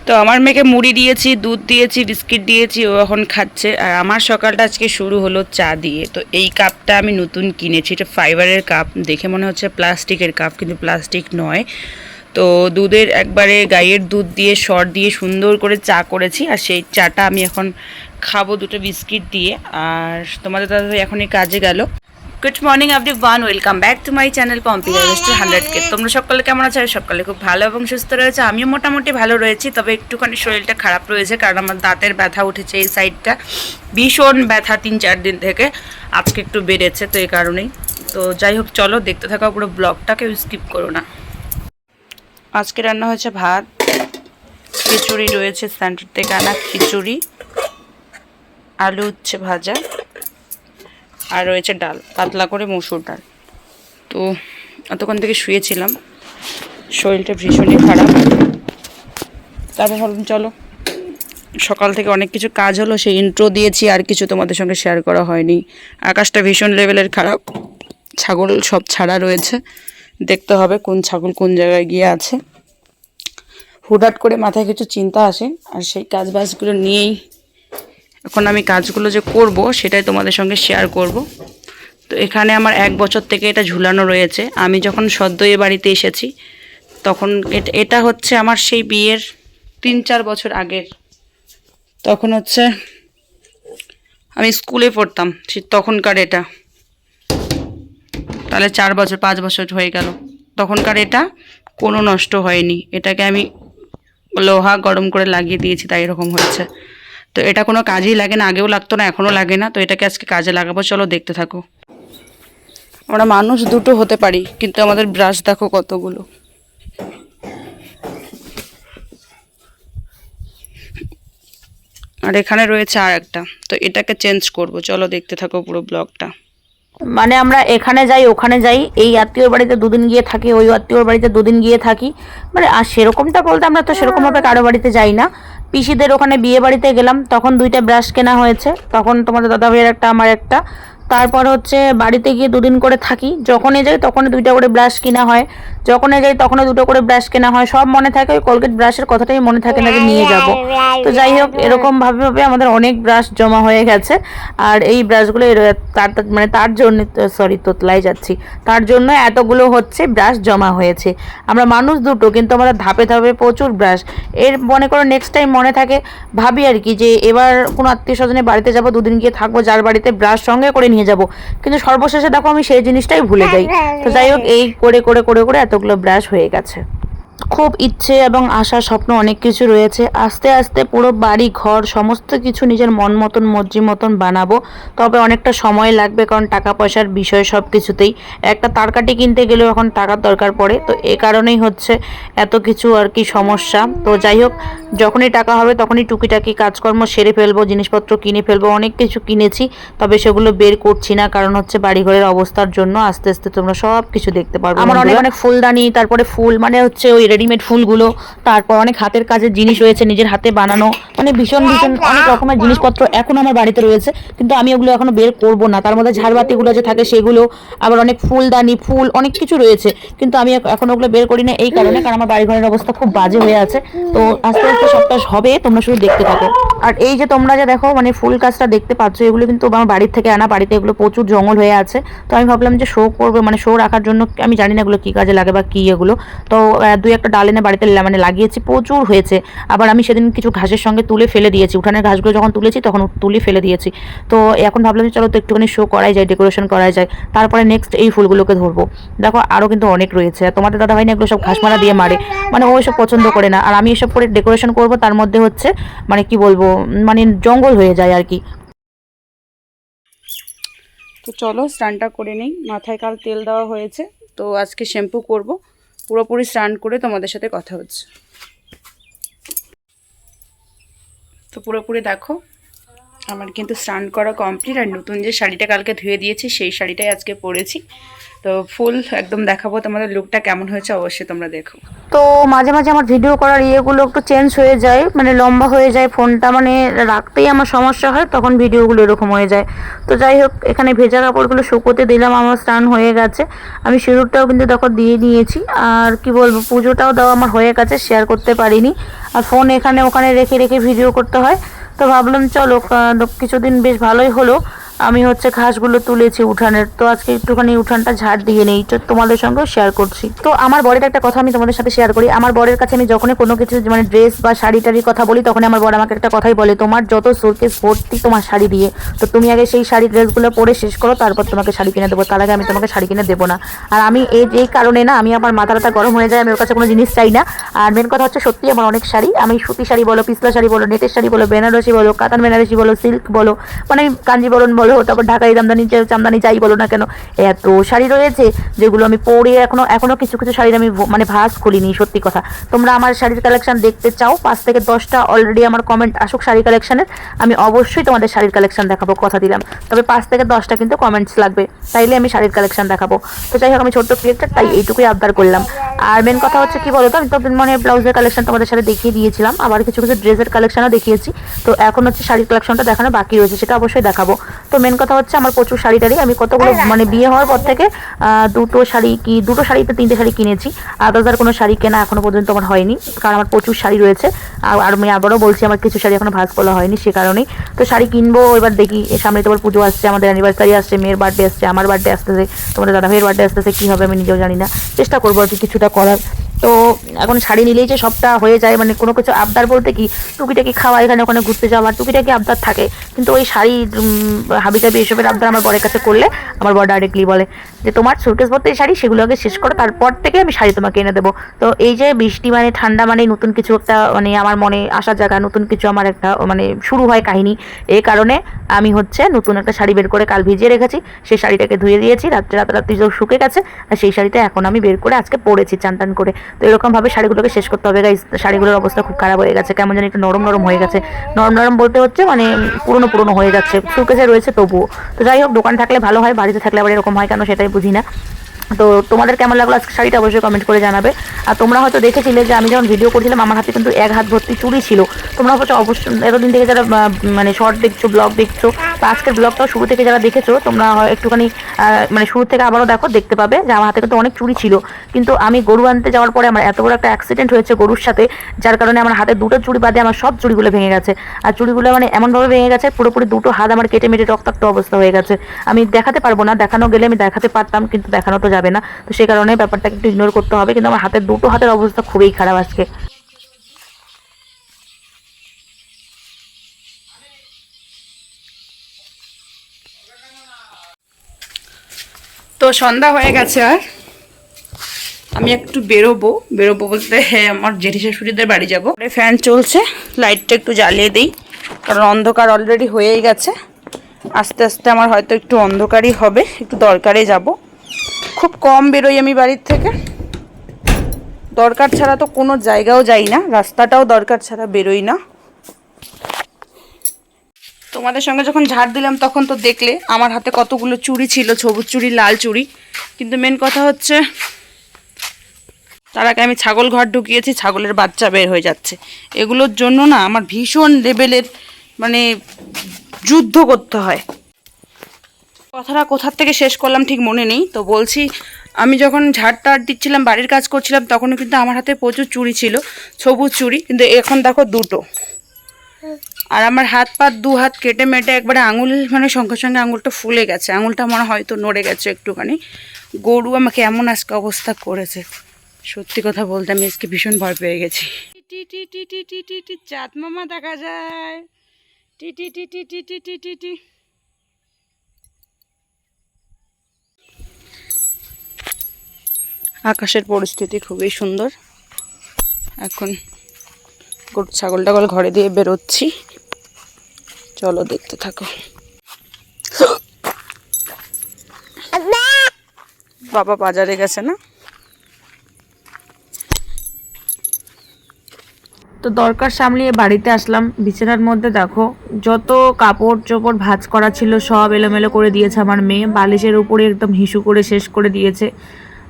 তো আমার মেয়েকে মুড়ি দিয়েছি, দুধ দিয়েছি, বিস্কিট দিয়েছি, ও এখন খাচ্ছে। আর আমার সকালটা আজকে শুরু হলো চা দিয়ে। তো এই কাপটা আমি নতুন কিনেছি, এটা ফাইবারের কাপ, দেখে মনে হচ্ছে প্লাস্টিকের কাপ, কিন্তু প্লাস্টিক নয়। তো দুধের একবারে গাইয়ের দুধ দিয়ে সর দিয়ে সুন্দর করে চা করেছি, আর সেই চাটা আমি এখন খাবো দুটো বিস্কিট দিয়ে। আর তোমাদের দাদা এখনই কাজে গেল। Good morning everyone, welcome back to my channel Pompi harvester 100K। তোমরা সকালে কেমন আছো? সকালে খুব ভালো এবং সুস্থ রয়েছে, আমিও মোটামুটি ভালো রয়েছি। তবে একটুখানি শরীরটা খারাপ রয়েছে, কারণ আমার দাঁতের ব্যথা উঠেছে এই সাইডটা, ভীষণ ব্যথা 3-4 দিন থেকে, আজকে একটু বেড়েছে, তো এই কারণেই। তো যাই হোক, চলো দেখতে থাকা পুরো ব্লগটাকে, স্কিপ করো না। আজকে রান্না হয়েছে ভাত, খিচুড়ি রয়েছে সেন্টার থেকে আনা খিচুড়ি, আলু উচ্ছে ভাজা, আর রয়েছে ডাল, পাতলা করে মসুর ডাল। তো এতক্ষণ থেকে শুয়েছিলাম, শরীরটা ভীষণই খারাপ। তারপর ভাবলাম চলো, সকাল থেকে অনেক কিছু কাজ হলো, সেই ইন্ট্রো দিয়েছি, আর কিছু তোমাদের সঙ্গে শেয়ার করা হয়নি। আকাশটা ভীষণ লেভেলের খারাপ, ছাগল সব ছাড়া রয়েছে, দেখতে হবে কোন ছাগল কোন জায়গায় গিয়ে আছে। হুটহাট করে মাথায় কিছু চিন্তা আসে, আর সেই কাজ বাজগুলো নিয়েই এখন আমি কাজগুলো যে করব সেটাই তোমাদের সঙ্গে শেয়ার করব। তো এখানে আমার 1 বছর থেকে এটা ঝুলানো রয়েছে। আমি যখন সদ্য এ বাড়িতে এসেছি তখন এটা হচ্ছে আমার সেই বিয়ের 3-4 বছর আগের। তখন হচ্ছে আমি স্কুলে পড়তাম, সে তখনকার এটা, তাহলে 4 বছর 5 বছর হয়ে গেল। তখনকার এটা কোনো নষ্ট হয়নি, এটাকে আমি লোহা গরম করে লাগিয়ে দিয়েছি, তাই এরকম হয়েছে। তো এটা কোনো কাজেই লাগে না, আগেও লাগতো না, এখনও লাগে না। তো এটাকে আজকে কাজে লাগাবো, চলো দেখতে থাকো। আমরা মানুষ দুটো হতে পারি, কিন্তু আমাদের ব্রাশ দেখো কতগুলো। আর এখানে রয়েছে আর একটা, তো এটাকে চেঞ্জ করব, চলো দেখতে থাকো পুরো ব্লগটা। মানে আমরা এখানে যাই ওখানে যাই, এই আত্মীয়র বাড়িতে দুদিন গিয়ে থাকি, ওই আত্মীয়র বাড়িতে দুদিন গিয়ে থাকি। মানে আর সেরকমটা বলতে আমরা তো সেরকমভাবে কারো বাড়িতে যাই না। পিসিদের ওখানে বিয়ে বাড়িতে গেলাম, তখন 2টা ব্রাশ কেনা হয়েছে, তখন তোমাদের দাদা ভাইয়ের একটা আমার একটা। তারপর হচ্ছে বাড়িতে গিয়ে দুদিন করে থাকি, যখনই যাই তখনই 2টা করে ব্রাশ কেনা হয়, যখনই যাই তখনই 2টো করে ব্রাশ কেনা হয়। সব মনে থাকে, ওই কলগেট ব্রাশের কথাটাই মনে থাকে না যে নিয়ে যাব। তো যাই হোক, এরকম ভাবে ভাবে আমাদের অনেক ব্রাশ জমা হয়ে গেছে। আর এই ব্রাশগুলো মানে তার জন্য, সরি তোতলাই যাচ্ছি, তার জন্য এতগুলো হচ্ছে ব্রাশ জমা হয়েছে। আমরা মানুষ দুটো, কিন্তু আমাদের ধাপে ধাপে প্রচুর ব্রাশ। এর মনে করো নেক্সট টাইম মনে থাকে, ভাবি আর কি, যে এবার কোনো আত্মীয় স্বজনের বাড়িতে যাব, দুদিন গিয়ে থাকবো, যার বাড়িতে ব্রাশ সঙ্গে করে নিয়ে যাব, কিন্তু সর্বশেষে দেখো আমি সেই জিনিসটাই ভুলে যাই। তো যাই হোক, এই করে করে করে করে এতগুলো ব্রাশ হয়ে গেছে। খুব ইচ্ছে এবং আশা স্বপ্ন অনেক কিছু রয়েছে, আস্তে আস্তে পুরো বাড়ি ঘর সমস্ত কিছু নিজের মন মতন মর্জি মতন বানাবো। তবে অনেকটা সময় লাগবে, কারণ টাকা পয়সার বিষয় সব কিছুতেই। একটা তারকাঠি কিনতে গেলেও এখন টাকার দরকার পড়ে, তো এ কারণেই হচ্ছে এত কিছু আর কি সমস্যা। তো যাই হোক, যখনই টাকা হবে তখনই টুকিটাকি কাজকর্ম সেরে ফেলবো, জিনিসপত্র কিনে ফেলবো। অনেক কিছু কিনেছি, তবে সেগুলো বের করছি না, কারণ হচ্ছে বাড়িঘরের অবস্থার জন্য। আস্তে আস্তে তোমরা সব কিছু দেখতে পারবে। আমার অনেক অনেক ফুলদানি, তারপরে ফুল মানে হচ্ছে ওই রেডিমেড ফুলগুলো, তারপর অনেক হাতের কাজের জিনিস রয়েছে, নিজের হাতে বানানো, মানে ভীষণ ভীষণ অনেক রকমের জিনিসপত্র এখন আমার বাড়িতে রয়েছে, কিন্তু আমি ওগুলো এখনো বের করব না। তার মধ্যে ঝাড়বাতিগুলো যে থাকে সেগুলো, আবার অনেক ফুলদানি, ফুল, অনেক কিছু রয়েছে, কিন্তু আমি এখন ওগুলো বের করি না এই কারণে, কারণ আমার বাড়িঘরের অবস্থা খুব বাজে হয়ে আছে। তো আস্তে আস্তে সবটা হবে, তোমরা শুধু দেখতে থাকো। আর এই যে তোমরা যে দেখো মানে ফুল গাছটা দেখতে পাচ্ছ, এগুলো কিন্তু আমার বাড়ির থেকে আনা, বাড়িতে এগুলো প্রচুর জঙ্গল হয়ে আছে। তো আমি ভাবলাম যে শো করবে, মানে শো রাখার জন্য, আমি জানি না এগুলো কী কাজে লাগে বা কী এগুলো। তো 2-1টা ডাল এনে বাড়িতে মানে লাগিয়েছি, প্রচুর হয়েছে। আবার আমি সেদিন কিছু ঘাসের সঙ্গে তুলে ফেলে দিয়েছি, উঠানের ঘাসগুলো যখন তুলেছি তখন তুলে ফেলে দিয়েছি। তো এখন ভাবলাম যে চলো তো একটুখানি শো করাই যায়, ডেকোরেশন করাই যায়। তারপরে নেক্সট এই ফুলগুলোকে ধরবো। দেখো আরও কিন্তু অনেক রয়েছে। তোমাদের দাদা ভাই না এগুলো সব ঘাস মারা দিয়ে মারে, মানে ও এসব পছন্দ করে না, আর আমি এসব করে ডেকোরেশন করব, তার মধ্যে হচ্ছে মানে কি বলবো, মানে জঙ্গল হয়ে যায় আর কি। তো চলো স্নানটা করে নিই, মাথায় কাল তেল দেওয়া হয়েছে, তো আজকে শ্যাম্পু করব। পুরোপুরি স্নান করে তোমাদের সাথে কথা হচ্ছে। তো পুরোপুরি দেখো আমার কিন্তু স্নান করা কমপ্লিট, আর নতুন যে শাড়িটা কালকে ধুয়ে দিয়েছি সেই শাড়িটাই আজকে পরেছি। তো ফুল একদম দেখাবো তোমাদের লুকটা কেমন হয়েছে, অবশ্যই তোমরা দেখো। তো মাঝে মাঝে আমার ভিডিও করার ইয়েগুলো একটু চেঞ্জ হয়ে যায়, মানে লম্বা হয়ে যায়, ফোনটা মানে রাখতেই আমার সমস্যা হয়, তখন ভিডিওগুলো এরকম হয়ে যায়। তো যাই হোক, এখানে ভেজা কাপড়গুলো শুকোতে দিলাম, আমার স্নান হয়ে গেছে, আমি সিঁদুরটাও কিন্তু দেখো দিয়ে নিয়েছি। আর কি বলবো, পুজোটাও দেওয়া আমার হয়ে গেছে, শেয়ার করতে পারিনি। আর ফোন এখানে ওখানে রেখে রেখে ভিডিও করতে হয়, তো ভাবলাম চলো কিছুদিন বেশ ভালোই হলো, আমি হচ্ছে ঘাসগুলো তুলেছি উঠানের, তো আজকে একটুখানি উঠানটা ঝাড় দিয়ে নেই, তো তোমাদের সঙ্গেও শেয়ার করছি। তো আমার বরের একটা কথা আমি তোমাদের সাথে শেয়ার করি। আমার বরের কাছে আমি যখনই কোনো কিছু মানে ড্রেস বা শাড়ি টাড়ির কথা বলি, তখন আমার বর আমাকে একটা কথাই বলে, তোমার যত সুটকেস ভর্তি তোমার শাড়ি দিয়ে, তো তুমি আগে সেই শাড়ি ড্রেসগুলো পরে শেষ করো, তারপর তোমাকে শাড়ি কিনে দেবো, তার আগে আমি তোমাকে শাড়ি কিনে দেবো না। আর আমি এই কারণে না, আমি আমার মাথাটা গরম হয়ে যায়, আমি ওর কাছে কোনো জিনিস চাই না। আর মেন কথা হচ্ছে, সত্যি আমার অনেক শাড়ি, আমি সুতি শাড়ি বলো, পিছলা শাড়ি বলো, নেটের শাড়ি বলো, বেনারসি বলো, কাতান বেনারসি বলো, সিল্ক বলো, মানে কাঞ্জিবরণ বলো, তারপর ঢাকাই চামদানি যাই বলো না কেন, এত শাড়ি রয়েছে যেগুলো আমি পরে এখনো কিছু কিছু শাড়ির আমি মানে ভাঁজ খুলিনি। সত্যি কথা, তোমরা আমার শাড়ির কালেকশন দেখতে চাও, 5 থেকে 10টা অলরেডি আমার কমেন্ট আসুক শাড়ি কালেকশনের, আমি অবশ্যই তোমাদের শাড়ির কালেকশন দেখাবো, কথা দিলাম। তবে 5 থেকে 10টা কিন্তু কমেন্টস লাগবে, তাইলে আমি শাড়ির কালেকশন দেখাবো। তো যাই হোক, আমি ছোট্ট ক্রিয়েটার, তাই এইটুকুই আবদার করলাম। আর মেন কথা হচ্ছে কি বলতো, আমি তো মানে ব্লাউজের কালেকশন তোমাদের সাথে দেখিয়ে দিয়েছিলাম, আবার কিছু কিছু ড্রেসের কালেকশনও দেখিয়েছি, তো এখন হচ্ছে শাড়ির কালেকশনটা দেখানো বাকি রয়েছে, সেটা অবশ্যই দেখাবো। তো মেন কথা হচ্ছে, আমার প্রচুর শাড়ি টাড়ি, আমি কতগুলো মানে বিয়ে হওয়ার পর থেকে দুটো শাড়িতে 3টে শাড়ি কিনেছি, আদার্স আর কোনো শাড়ি কেনা এখনো পর্যন্ত আমার হয়নি, কারণ আমার প্রচুর শাড়ি রয়েছে। আর আমি আবারও বলছি, আমার কিছু শাড়ি এখনো ভাঁজ করা হয়নি, সে কারণেই। তো শাড়ি কিনবো এবার, দেখি সামনে তোমার পুজো আসছে, আমাদের অ্যানিভার্সারি আসছে, মেয়ের বার্থডে আসছে, আমার বার্থডে আসতেছে, তোমাদের দাদাভাইয়ের বার্থডে আসতেছে, কী হবে আমি নিজেও জানি না, চেষ্টা করবো আর কি কিছুটা করার। তো এখন শাড়ি নিলেই যে সবটা হয়ে যায়, মানে কোনো কিছু আবদার বলতে কি, টুকিটাকি খাওয়া, এখানে ওখানে ঘুরতে যাওয়া, টুকিটাকি আবদার থাকে, কিন্তু ওই শাড়ি হাবিজাবি এসবের আবদার আমার বরের কাছে করলে, আমার বর ডাইরেক্টলি বলে যে তোমার সুটকেস ভর্তি শাড়ি, সেগুলো আগে শেষ করো, তারপর থেকে আমি শাড়ি তোমাকে এনে দেবো। তো এই যে বৃষ্টি মানে ঠান্ডা মানে নতুন কিছু একটা, মানে আমার মনে আসার জায়গা, নতুন কিছু আমার একটা মানে শুরু হয় কাহিনী, এই কারণে আমি হচ্ছে নতুন একটা শাড়ি বের করে কাল ভিজিয়ে রেখেছি, সেই শাড়িটাকে ধুয়ে দিয়েছি, রাত্রি শুকে গেছে, আর সেই শাড়িটা এখন আমি বের করে আজকে পরেছি চান টান করে। তো এরকমভাবে শাড়িগুলোকে শেষ করতে হবে গাইস, শাড়িগুলোর অবস্থা খুব খারাপ হয়ে গেছে, কেমন জানি একটু নরম নরম হয়ে গেছে, নরম নরম বলতে হচ্ছে মানে পুরনো পুরনো হয়ে যাচ্ছে, সুকেসে রয়েছে তবুও। তো যাই হোক, দোকান থাকলে ভালো হয়, বাড়িতে থাকলে আবার এরকম হয় কেন সেটাই বুঝি না। তো তোমাদের কেমন লাগলো আজকে শাড়িটা অবশ্যই কমেন্ট করে জানাবে। আর তোমরা হয়তো দেখেছিলে যে আমি যখন ভিডিও করছিলাম, আমার হাতে কিন্তু 1 হাত ভর্তি চুড়ি ছিল। তোমরা হয়তো অবশ্যই এতদিন থেকে যারা মানে শর্ট দেখছো, ব্লগ দেখছো, বা আজকের ব্লগটাও শুরু থেকে যারা দেখেছো, তোমরা একটুখানি মানে শুরু থেকে আবারও দেখতে পাবে যে আমার হাতে কিন্তু অনেক চুড়ি ছিল। কিন্তু আমি গরু আনতে যাওয়ার পরে আমার এত বড় একটা অ্যাক্সিডেন্ট হয়েছে গরুর সাথে, যার কারণে আমার হাতে 2টো চুড়ি বাদে আমার সব চুড়িগুলো ভেঙে গেছে। আর চুড়িগুলো মানে এমনভাবে ভেঙে গেছে, পুরোপুরি 2টো হাত আমার কেটে মেটে রক্তাক্ত অবস্থা হয়ে গেছে। আমি দেখাতে পারবো না, দেখানো গেলে আমি দেখাতে পারতাম, কিন্তু দেখানো তো যাবে না, তো সেই কারণে ব্যাপারটাকে একটু ইগনোর করতে হবে। কিন্তু আমার হাতের 2টো হাতের অবস্থা খুবই খারাপ আজকে। তো সন্ধ্যা হয়ে গেছে, আর আমি একটু বেরোবো বলতে হ্যাঁ, আমার জেঠি শাশুড়িদের বাড়ি যাবো। ফ্যান চলছে, লাইটটা একটু জ্বালিয়ে দিই, কারণ অন্ধকার অলরেডি হয়েই গেছে, আস্তে আস্তে আমার হয়তো একটু অন্ধকারই হবে, একটু দরকারে যাব। খুব কম বেরোই আমি বাড়ির থেকে, দরকার ছাড়া তো কোনো জায়গাও যাই না, রাস্তাটাও দরকার ছাড়া বেরোই না। তোমাদের সঙ্গে যখন ঝাড় দিলাম তখন তো দেখলে আমার হাতে কতগুলো চুড়ি ছিল, সবুজ চুড়ি, লাল চুড়ি। কিন্তু মেন কথা হচ্ছে, তার আগে আমি ছাগল ঘর ঢুকিয়েছি, ছাগলের বাচ্চা বের হয়ে যাচ্ছে, এগুলোর জন্য না আমার ভীষণ লেভেলের মানে যুদ্ধ করতে হয়। কথাটা কোথার থেকে শেষ করলাম ঠিক মনে নেই। তো বলছি, আমি যখন ঝাড় টাড় দিচ্ছিলাম, বাড়ির কাজ করছিলাম, তখনও কিন্তু আমার হাতে প্রচুর চুড়ি ছিল, সবুজ চুড়ি, কিন্তু এখন দেখো 2টো। আর আমার হাত পা 2 হাত কেটে মেটে একবারে আঙুল মানে সঙ্গে সঙ্গে আঙুলটা ফুলে গেছে, আঙুলটা মনে হয়তো নড়ে গেছে একটুখানি। গরু আমাকে এমন আজকে অবস্থা করেছে, সত্যি কথা বলতে আমি আজকে ভীষণ ভয় পেয়ে গেছি। টি টি টি টি টি টি টি চাঁদ মামা দেখা যায়, টি টি টি টি টি টি টি টি টি। আকাশের পরিস্থিতি খুবই সুন্দর। এখন গরু ছাগল টাগল ঘরে দিয়ে বেরোচ্ছি, চলো দেখতে থাকো। বাবা বাজারে গেছে না? তো দরকার সামলিয়ে বাড়িতে আসলাম। বিছানার মধ্যে দেখো যত কাপড় চোপড় ভাঁজ করা ছিল সব এলোমেলো করে দিয়েছে আমার মেয়ে। বালিশের উপরে একদম হিসু করে শেষ করে দিয়েছে।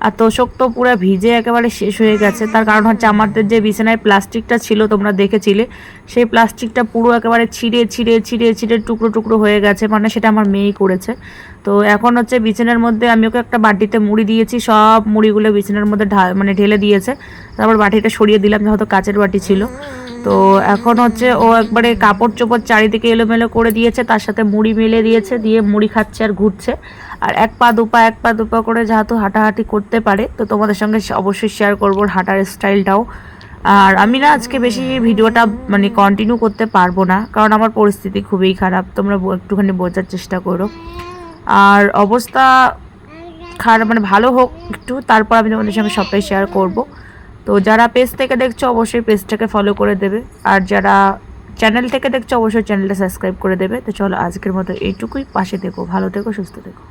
আর তোষক তো পুরো ভিজে একেবারে শেষ হয়ে গেছে। তার কারণ হচ্ছে আমাদের যে বিছানায় প্লাস্টিকটা ছিল তোমরা দেখেছিলে, সেই প্লাস্টিকটা পুরো একেবারে ছিঁড়ে ছিঁড়ে ছিঁড়ে ছিঁড়ে টুকরো টুকরো হয়ে গেছে, মানে সেটা আমার মেয়েই করেছে। তো এখন হচ্ছে বিছানার মধ্যে আমি ওকে একটা বাটিতে মুড়ি দিয়েছি, সব মুড়িগুলো বিছানার মধ্যে মানে ঢেলে দিয়েছে। তারপর বাটিটা সরিয়ে দিলাম, যেহেতু কাচের বাটি ছিল। তো এখন হচ্ছে ও একবারে কাপড় চোপড় চারিদিকে এলোমেলো করে দিয়েছে, তার সাথে মুড়ি মেলে দিয়েছে, দিয়ে মুড়ি খাচ্ছে আর ঘুরছে। আর এক পা দুপা করে যেহেতু হাঁটাহাঁটি করতে পারে, তো তোমাদের সঙ্গে অবশ্যই শেয়ার করবো হাঁটার স্টাইলটাও। আর আমি না আজকে বেশি ভিডিওটা মানে কন্টিনিউ করতে পারবো না, কারণ আমার পরিস্থিতি খুবই খারাপ, তোমরা একটুখানি বোঝার চেষ্টা করো। আর অবস্থা খারাপ মানে ভালো হোক একটু, তারপর আমি তোমাদের সঙ্গে সবটাই শেয়ার করব। তো যারা পেজ থেকে দেখছো অবশ্যই পেজটাকে ফলো করে দেবে, আর যারা চ্যানেল থেকে দেখছো অবশ্যই চ্যানেলটা সাবস্ক্রাইব করে দেবে। তো চলো আজকের মতো এইটুকুই, পাশে থেকো, ভালো থেকো, সুস্থ থেকো।